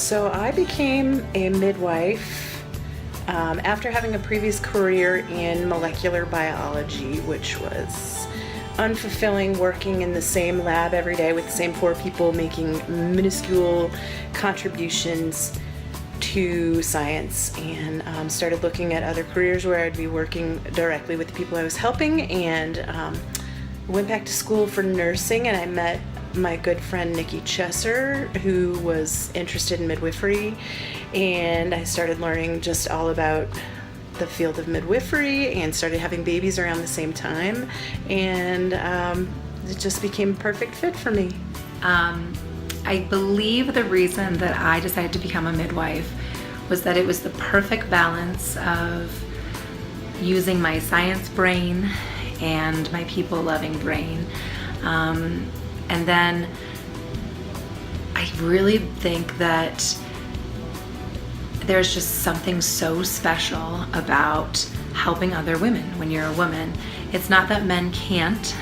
So I became a midwife after having a previous career in molecular biology, which was unfulfilling, working in the same lab every day with the same 4 people making minuscule contributions to science, and started looking at other careers where I'd be working directly with the people I was helping, and went back to school for nursing, and I met my good friend Nikki Chesser, who was interested in midwifery, and I started learning just all about the field of midwifery and started having babies around the same time, and it just became a perfect fit for me. I believe the reason that I decided to become a midwife was that it was the perfect balance of using my science brain and my people-loving brain. And then I really think that there's just something so special about helping other women when you're a woman. It's not that men can't,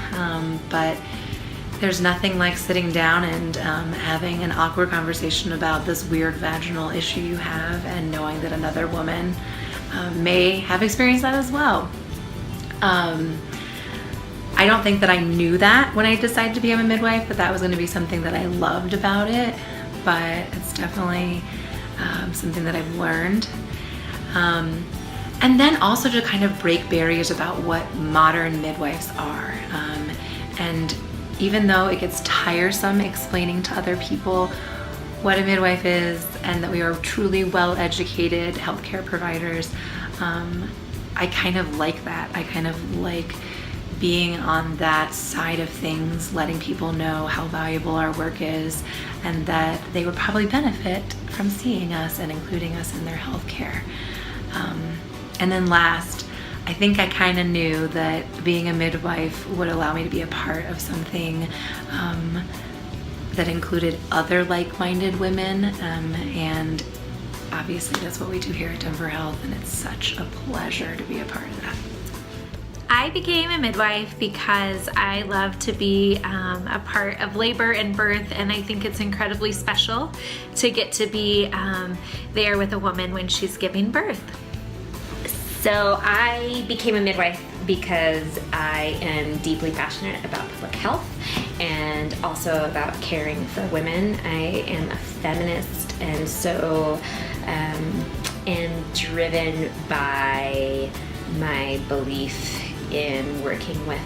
but there's nothing like sitting down and having an awkward conversation about this weird vaginal issue you have, and knowing that another woman may have experienced that as well. I don't think that I knew that when I decided to become a midwife, that was going to be something that I loved about it, but it's definitely something that I've learned. And then also to kind of break barriers about what modern midwives are. And even though it gets tiresome explaining to other people what a midwife is and that we are truly well-educated healthcare providers, I kind of like that. I kind of like being on that side of things, letting people know how valuable our work is and that they would probably benefit from seeing us and including us in their healthcare. And then last, I think I kind of knew that being a midwife would allow me to be a part of something that included other like-minded women, and obviously that's what we do here at Denver Health, and it's such a pleasure to be a part of that. I became a midwife because I love to be a part of labor and birth, and I think it's incredibly special to get to be there with a woman when she's giving birth. So I became a midwife because I am deeply passionate about public health and also about caring for women. I am a feminist, and so am driven by my belief in working with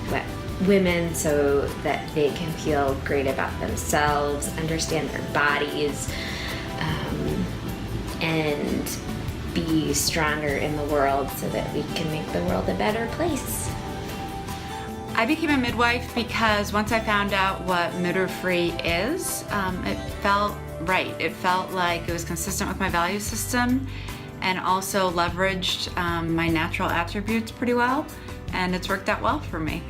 women so that they can feel great about themselves, understand their bodies, and be stronger in the world so that we can make the world a better place. I became a midwife because once I found out what midwifery is, it felt right. It felt like it was consistent with my value system and also leveraged my natural attributes pretty well, and it's worked out well for me.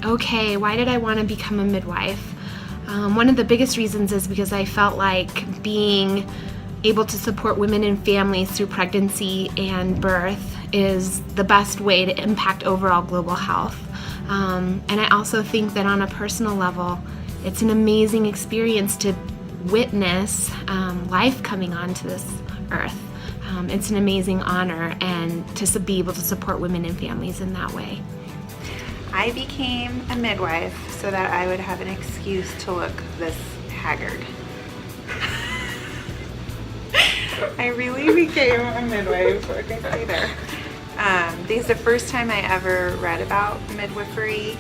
Okay, why did I want to become a midwife? One of the biggest reasons is because I felt like being able to support women and families through pregnancy and birth is the best way to impact overall global health. And I also think that on a personal level, it's an amazing experience to witness life coming onto this earth. It's an amazing honor, and to be able to support women and families in that way. I became a midwife so that I would have an excuse to look this haggard. I really became a midwife, what can I say there? This is the first time I ever read about midwifery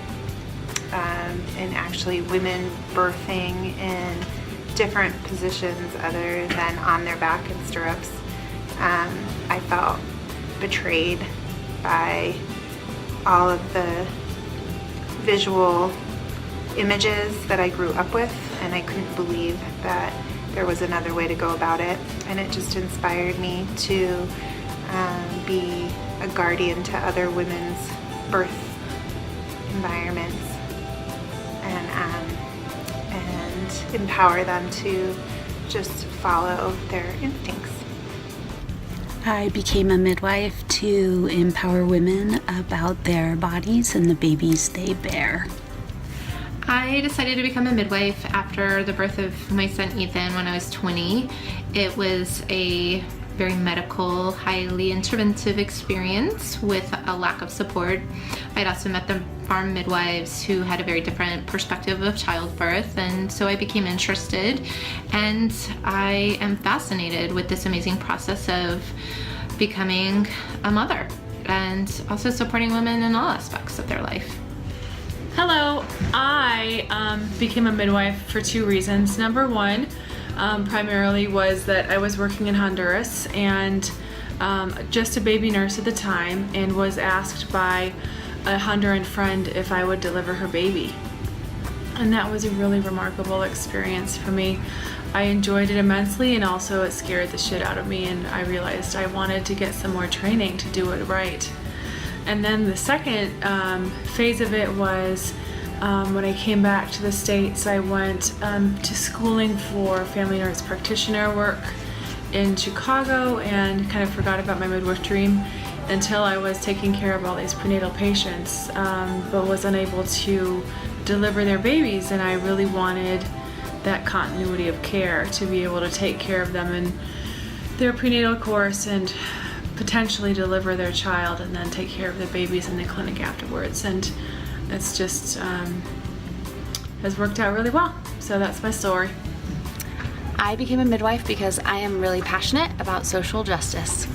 and actually women birthing in different positions other than on their back in stirrups. I felt betrayed by all of the visual images that I grew up with, and I couldn't believe that there was another way to go about it, and it just inspired me to be a guardian to other women's birth environments and empower them to just follow their instincts. I became a midwife to empower women about their bodies and the babies they bear. I decided to become a midwife after the birth of my son Ethan when I was 20. It was a very medical, highly interventive experience with a lack of support. I'd also met the farm midwives who had a very different perspective of childbirth, and so I became interested, and I am fascinated with this amazing process of becoming a mother and also supporting women in all aspects of their life. Hello, I became a midwife for 2 reasons. Number one, primarily was that I was working in Honduras and just a baby nurse at the time, and was asked by a Honduran friend if I would deliver her baby. And that was a really remarkable experience for me. I enjoyed it immensely, and also it scared the shit out of me, and I realized I wanted to get some more training to do it right. And then the second phase of it was when I came back to the States, I went to schooling for family nurse practitioner work in Chicago, and kind of forgot about my midwife dream until I was taking care of all these prenatal patients, but was unable to deliver their babies, and I really wanted that continuity of care to be able to take care of them in their prenatal course and potentially deliver their child and then take care of the babies in the clinic afterwards. And it's just has worked out really well. So that's my story. I became a midwife because I am really passionate about social justice.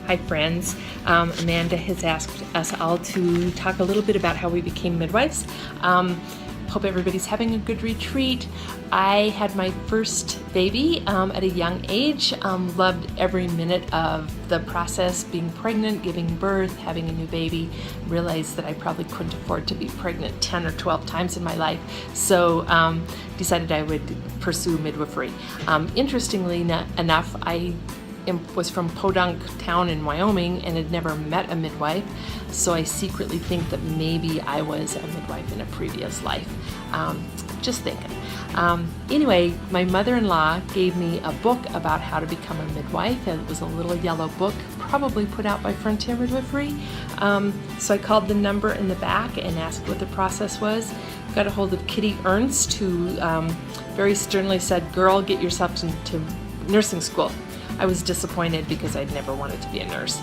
Hi friends, Amanda has asked us all to talk a little bit about how we became midwives. Hope everybody's having a good retreat. I had my first baby at a young age. Loved every minute of the process, being pregnant, giving birth, having a new baby. Realized that I probably couldn't afford to be pregnant 10 or 12 times in my life, so decided I would pursue midwifery. Interestingly enough, I was from Podunk town in Wyoming and had never met a midwife, so I secretly think that maybe I was a midwife in a previous life. Just thinking. Anyway, my mother-in-law gave me a book about how to become a midwife, and it was a little yellow book, probably put out by Frontier Midwifery. So I called the number in the back and asked what the process was. Got a hold of Kitty Ernst, who very sternly said, "Girl, get yourself into nursing school." I was disappointed because I'd never wanted to be a nurse.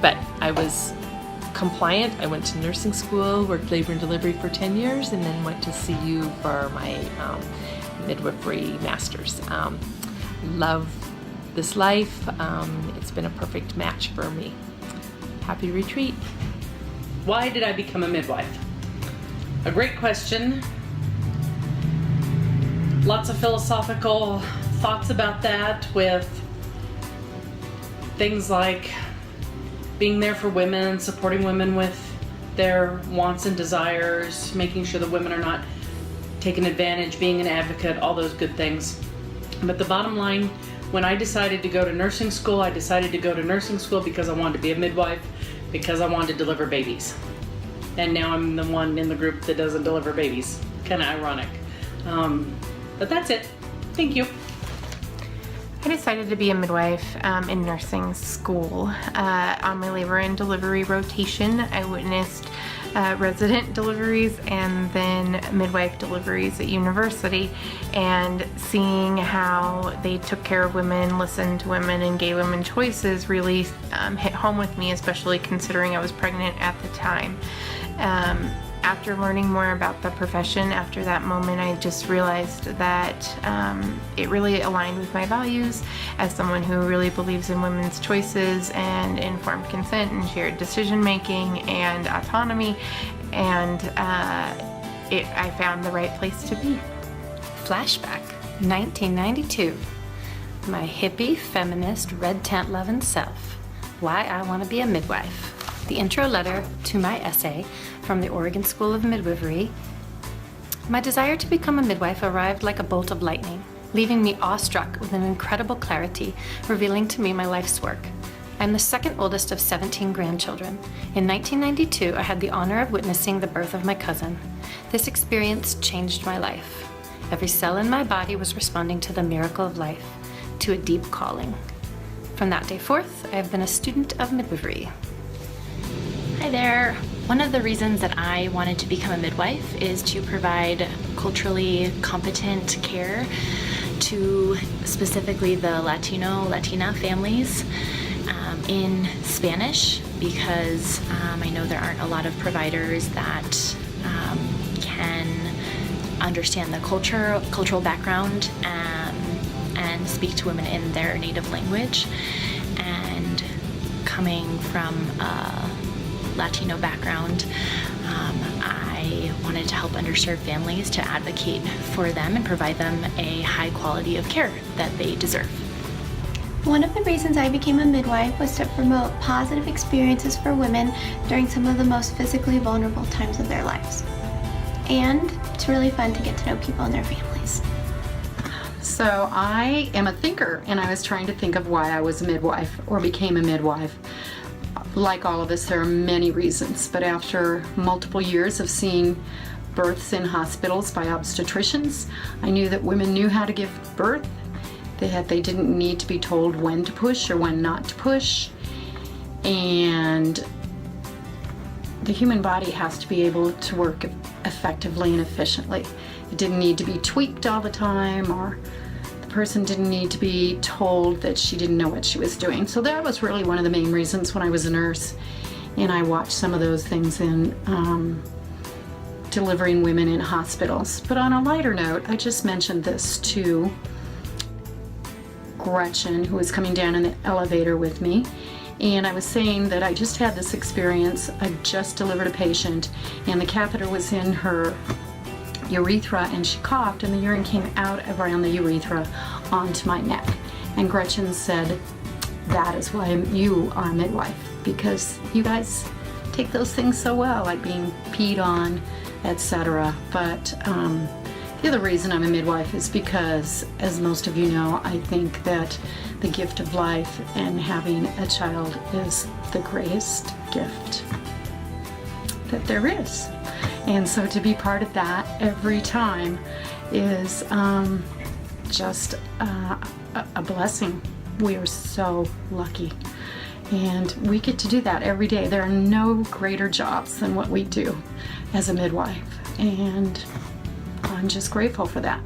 But I was compliant. I went to nursing school, worked labor and delivery for 10 years, and then went to CU for my midwifery master's. Love this life. It's been a perfect match for me. Happy retreat. Why did I become a midwife? A great question. Lots of philosophical thoughts about that, with things like being there for women, supporting women with their wants and desires, making sure that women are not taken advantage, being an advocate, all those good things. But the bottom line, when I decided to go to nursing school, I decided to go to nursing school because I wanted to be a midwife, because I wanted to deliver babies. And now I'm the one in the group that doesn't deliver babies. Kind of ironic. But that's it. Thank you. I decided to be a midwife in nursing school. On my labor and delivery rotation, I witnessed resident deliveries and then midwife deliveries at university, and seeing how they took care of women, listened to women, and gave women choices really hit home with me, especially considering I was pregnant at the time. After learning more about the profession, after that moment, I just realized that it really aligned with my values as someone who really believes in women's choices and informed consent and shared decision making and autonomy, and I found the right place to be. Flashback, 1992. My hippie, feminist, red tent loving self. Why I want to be a midwife. The intro letter to my essay from the Oregon School of Midwifery. My desire to become a midwife arrived like a bolt of lightning, leaving me awestruck with an incredible clarity, revealing to me my life's work. I'm the second oldest of 17 grandchildren. In 1992, I had the honor of witnessing the birth of my cousin. This experience changed my life. Every cell in my body was responding to the miracle of life, to a deep calling. From that day forth, I have been a student of midwifery. Hi there. One of the reasons that I wanted to become a midwife is to provide culturally competent care to specifically the Latina families in Spanish, because I know there aren't a lot of providers that can understand the cultural background and speak to women in their native language. And coming from a Latino background, I wanted to help underserved families, to advocate for them and provide them a high quality of care that they deserve. One of the reasons I became a midwife was to promote positive experiences for women during some of the most physically vulnerable times of their lives. And it's really fun to get to know people and their families. So I am a thinker, and I was trying to think of why I was a midwife or became a midwife. Like all of us, there are many reasons, but after multiple years of seeing births in hospitals by obstetricians, I knew that women knew how to give birth, that they didn't need to be told when to push or when not to push, and the human body has to be able to work effectively and efficiently. It didn't need to be tweaked all the time, or the person didn't need to be told that she didn't know what she was doing. So that was really one of the main reasons when I was a nurse, and I watched some of those things in delivering women in hospitals. But on a lighter note, I just mentioned this to Gretchen, who was coming down in the elevator with me, and I was saying that I just had this experience. I just delivered a patient, and the catheter was in her urethra, and she coughed, and the urine came out around the urethra onto my neck. And Gretchen said, that is why you are a midwife, because you guys take those things so well, like being peed on, etc. But the other reason I'm a midwife is because, as most of you know, I think that the gift of life and having a child is the greatest gift that there is. And so to be part of that every time is just a blessing. We are so lucky. And we get to do that every day. There are no greater jobs than what we do as a midwife. And I'm just grateful for that.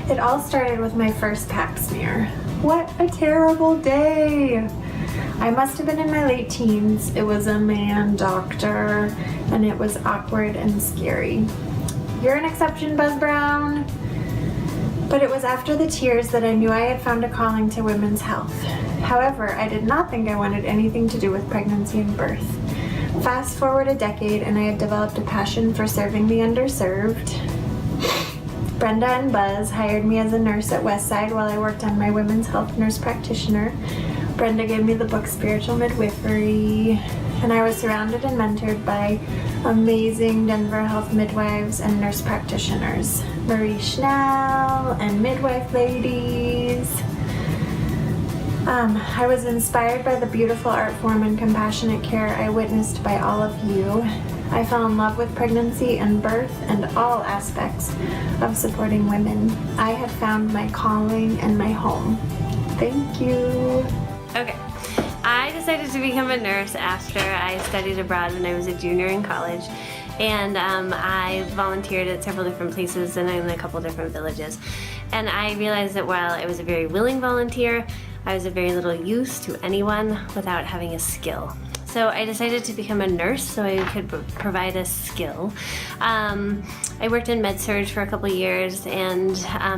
It all started with my first pap smear. What a terrible day! I must have been in my late teens. It was a man doctor, and it was awkward and scary. You're an exception, Buzz Brown. But it was after the tears that I knew I had found a calling to women's health. However, I did not think I wanted anything to do with pregnancy and birth. Fast forward a decade, and I had developed a passion for serving the underserved. Brenda and Buzz hired me as a nurse at Westside while I worked on my women's health nurse practitioner. Brenda gave me the book Spiritual Midwifery, and I was surrounded and mentored by amazing Denver health midwives and nurse practitioners. Marie Schnell and Midwife Ladies. I was inspired by the beautiful art form and compassionate care I witnessed by all of you. I fell in love with pregnancy and birth and all aspects of supporting women. I had found my calling and my home. Thank you. Okay, I decided to become a nurse after I studied abroad when I was a junior in college. And I volunteered at several different places and in a couple different villages. And I realized that while I was a very willing volunteer, I was of very little use to anyone without having a skill. So I decided to become a nurse so I could provide a skill. I worked in med-surg for a couple years and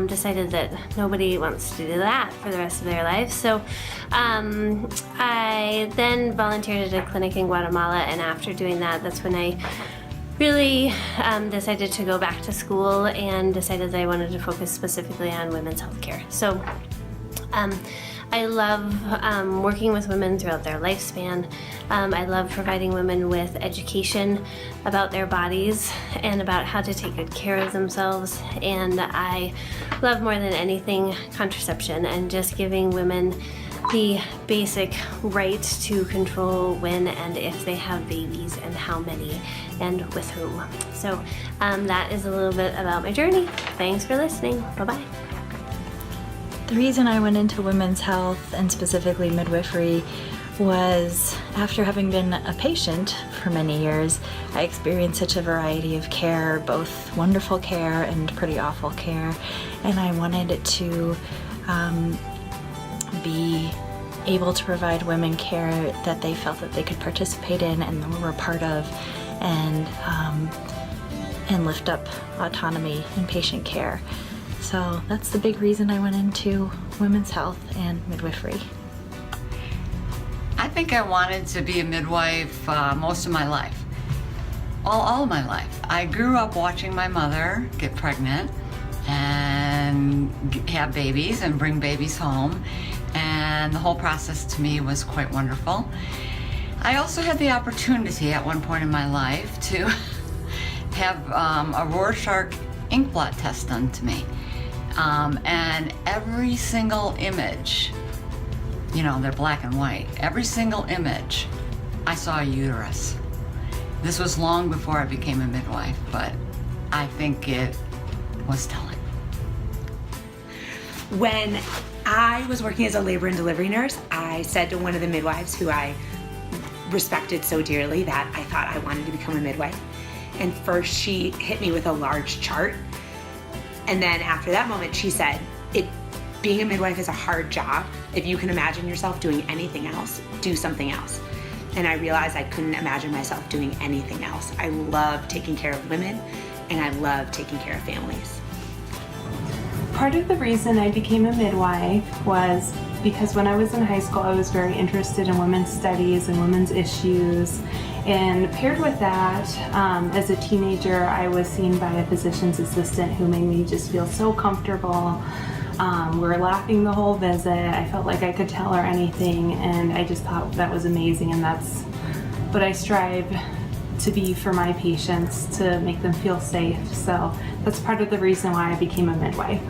decided that nobody wants to do that for the rest of their life. So I then volunteered at a clinic in Guatemala, and after doing that, that's when I really decided to go back to school and decided that I wanted to focus specifically on women's health care. So I love working with women throughout their lifespan. I love providing women with education about their bodies and about how to take good care of themselves. And I love more than anything contraception and just giving women the basic right to control when and if they have babies and how many and with whom. So that is a little bit about my journey. Thanks for listening. Bye-bye. The reason I went into women's health and specifically midwifery was after having been a patient for many years, I experienced such a variety of care, both wonderful care and pretty awful care, and I wanted to be able to provide women care that they felt that they could participate in and were a part of, and lift up autonomy in patient care. So that's the big reason I went into women's health and midwifery. I think I wanted to be a midwife most of my life. All of my life. I grew up watching my mother get pregnant and have babies and bring babies home, and the whole process to me was quite wonderful. I also had the opportunity at one point in my life to have a Rorschach ink blot test done to me. And every single image, you know, they're black and white, every single image, I saw a uterus. This was long before I became a midwife, but I think it was telling. When I was working as a labor and delivery nurse, I said to one of the midwives who I respected so dearly that I thought I wanted to become a midwife. And first she hit me with a large chart. And then after that moment, she said, being a midwife is a hard job. If you can imagine yourself doing anything else, do something else. And I realized I couldn't imagine myself doing anything else. I love taking care of women, and I love taking care of families. Part of the reason I became a midwife was because when I was in high school, I was very interested in women's studies and women's issues. And paired with that, as a teenager, I was seen by a physician's assistant who made me just feel so comfortable. We were laughing the whole visit. I felt like I could tell her anything, and I just thought that was amazing, and that's what I strive to be for my patients, to make them feel safe. So that's part of the reason why I became a midwife.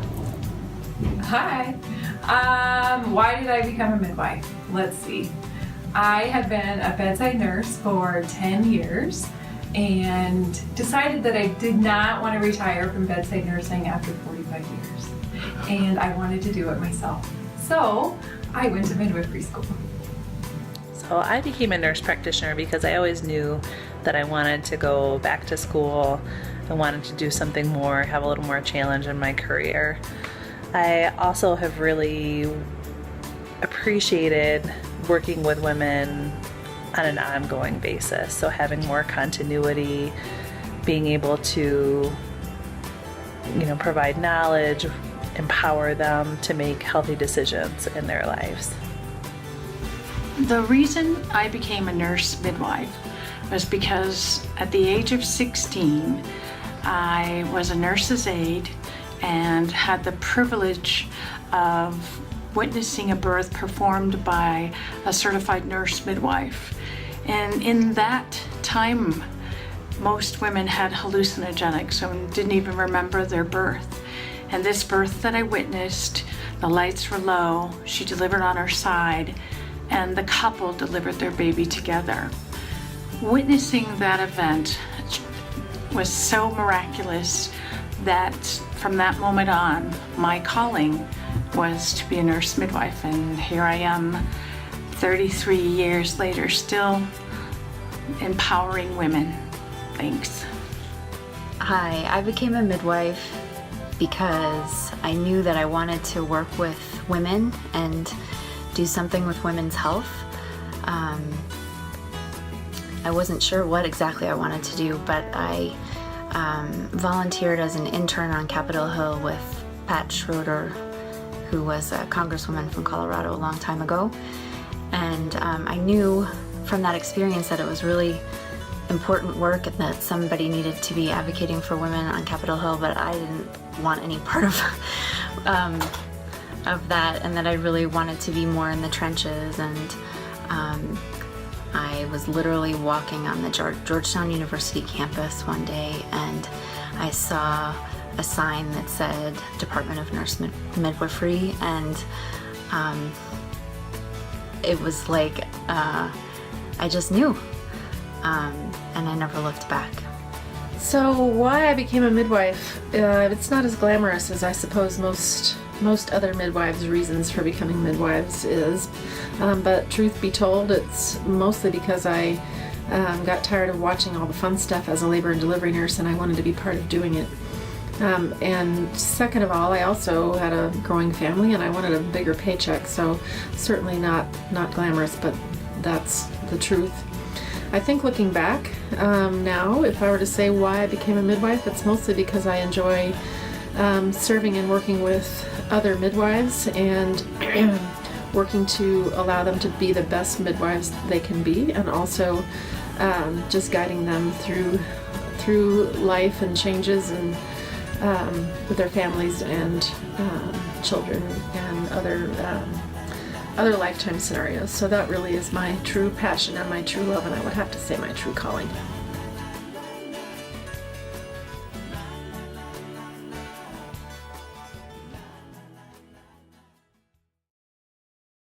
Hi. Why did I become a midwife? Let's see. I had been a bedside nurse for 10 years and decided that I did not want to retire from bedside nursing after 45 years. And I wanted to do it myself. So I went to midwifery school. So I became a nurse practitioner because I always knew that I wanted to go back to school. I wanted to do something more, have a little more challenge in my career. I also have really appreciated working with women on an ongoing basis. So having more continuity, being able to, provide knowledge, empower them to make healthy decisions in their lives. The reason I became a nurse midwife was because at the age of 16, I was a nurse's aide and had the privilege of witnessing a birth performed by a certified nurse midwife. And in that time, most women had hallucinogenics and didn't even remember their birth. And this birth that I witnessed, the lights were low, she delivered on her side, and the couple delivered their baby together. Witnessing that event was so miraculous that from that moment on, my calling was to be a nurse midwife, and here I am 33 years later, still empowering women. Thanks. Hi, I became a midwife because I knew that I wanted to work with women and do something with women's health. I wasn't sure what exactly I wanted to do, but I volunteered as an intern on Capitol Hill with Pat Schroeder, who was a congresswoman from Colorado a long time ago. And I knew from that experience that it was really important work and that somebody needed to be advocating for women on Capitol Hill, but I didn't want any part of that, and that I really wanted to be more in the trenches. And I was literally walking on the Georgetown University campus one day, and I saw a sign that said Department of Nurse Midwifery, and it was like I just knew, and I never looked back. So why I became a midwife, it's not as glamorous as I suppose most most other midwives' reasons for becoming midwives is, but truth be told, it's mostly because I got tired of watching all the fun stuff as a labor and delivery nurse, and I wanted to be part of doing it. And second of all, I also had a growing family and I wanted a bigger paycheck, so certainly not glamorous, but that's the truth. I think looking back now, if I were to say why I became a midwife, it's mostly because I enjoy serving and working with other midwives and working to allow them to be the best midwives they can be, and also just guiding them through life and changes and with their families and children and other lifetime scenarios. So that really is my true passion and my true love, and I would have to say my true calling.